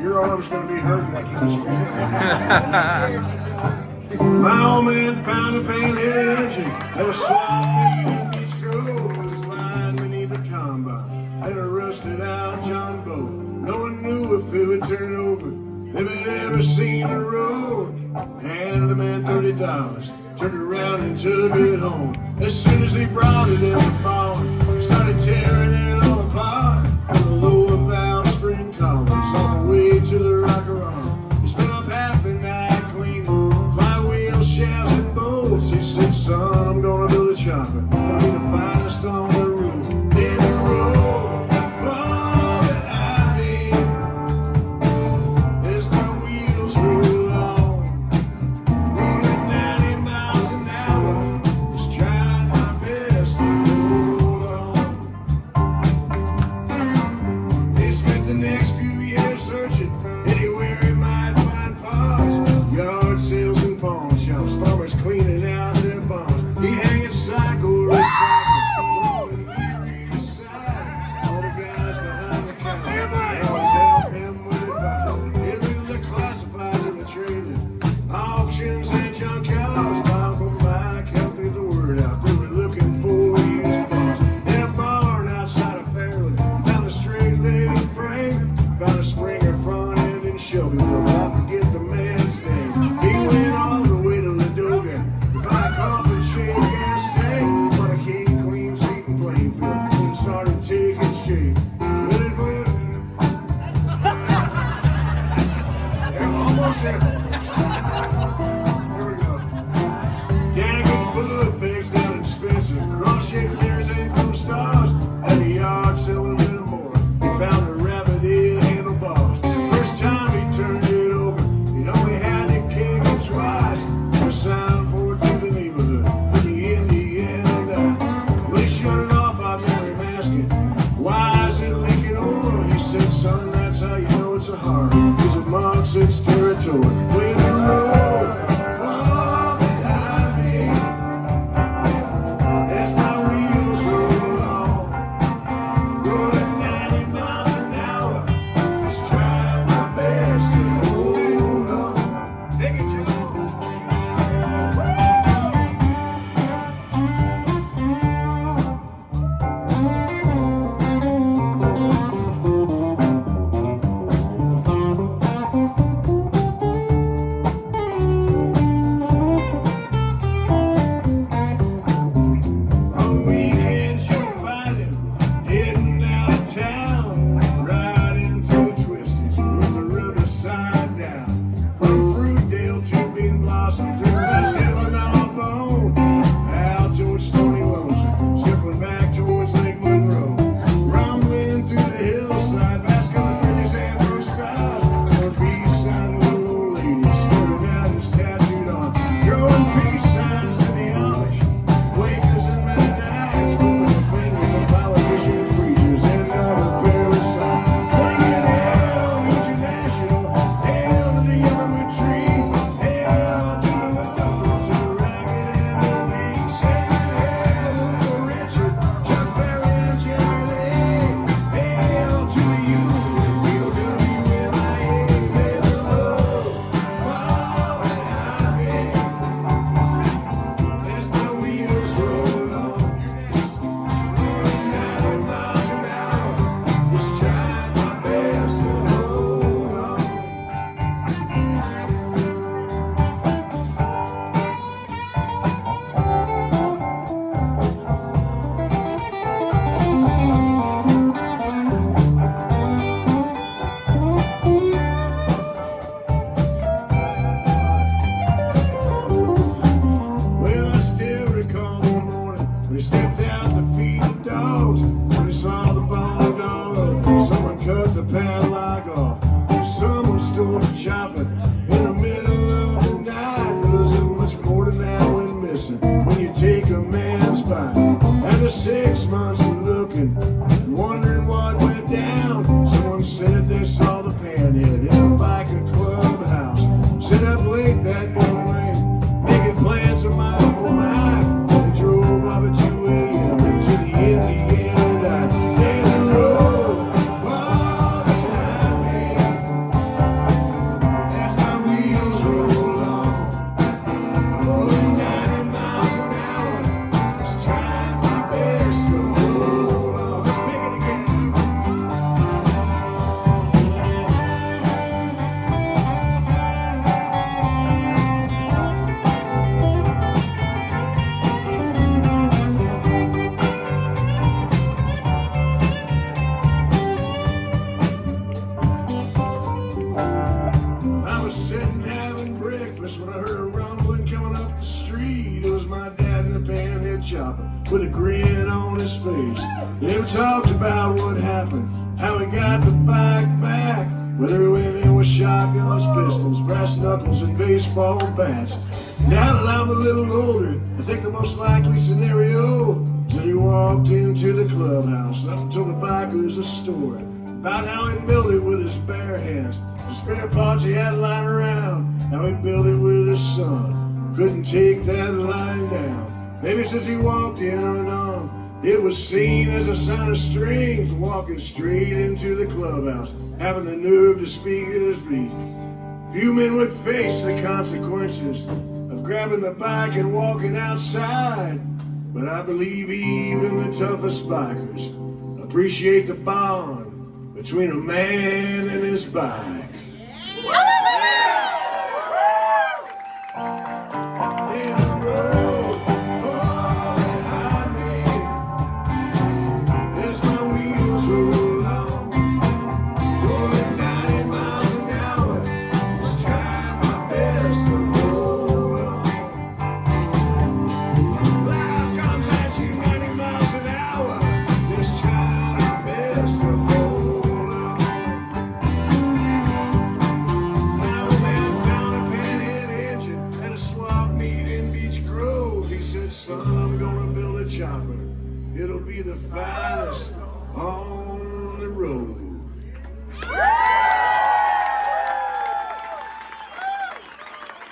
Your arm's going to be hurting. I keep My old man found a panhead engine at a swamp in Beach Grove. It was lying beneath the combine and a rusted out John boat. No one knew if it would turn over, if it ever seen the road. Handed the man $30, turned around and took it home. As soon as he brought it in the barn, started tearing it all apart. With the lower valve spring collars on the way to the rocker arm. He spent up half the night cleaning flywheel shafts and bolts. He said, son, I'm gonna build a chopper. I'll be the finest on the roof. In the road far behind me, as my wheels roll on, rolling 90 miles an hour, just trying my best to hold on. He spent the next few years searching anywhere he might find parts, yard sales and pawn shops, farmers cleaning out their barns. He hanging cycle, recycle, weary aside. All the guys behind the counter always help him with advice. He lived the classifieds and the traders, auctions and junkyards. My Uncle Mike helped me the word out. They were looking for used bones. In a barn outside of Fairland, found a straight leg frame, found a Springer front end in Shelbyville. I forget the man's name. He went all the way to Ladoga to buy a coffin shaped gas tank. Bought a king, queen seat in Plainfield and started taking shape. Almost there. Here we go. Jagged foot pegs down in Spencer, cross-shaped mirrors and cool stars. At the yard selling a little more, he found a rabbit ear handlebars. First time he turned it over, he only had to kick it twice. A sign for it to the neighborhood, but in the end he died. When he shut it off, I remember him asking, why is it leaking oil? He said, son, that's how you know it's a heart, 'cause it marks its territory. When the road far behind me, as my wheels roll on, rolling 90 miles an hour, just trying my best to hold on. Take it, Joe. got the bike back. With her women with shotguns, pistols, brass knuckles, and baseball bats. Now that I'm a little older, I think the most likely scenario is that he walked into the clubhouse and told the bikers a story about how he built it with his bare hands. The spare parts he had lying around, how he built it with his son. Couldn't take that line down. Maybe since he walked in and on, it was seen as a sign of strength, walking straight into the clubhouse, having the nerve to speak his piece. Few men would face the consequences of grabbing the bike and walking outside, but I believe even the toughest bikers appreciate the bond between a man and his bike. Son, I'm gonna build a chopper. It'll be the finest on the road.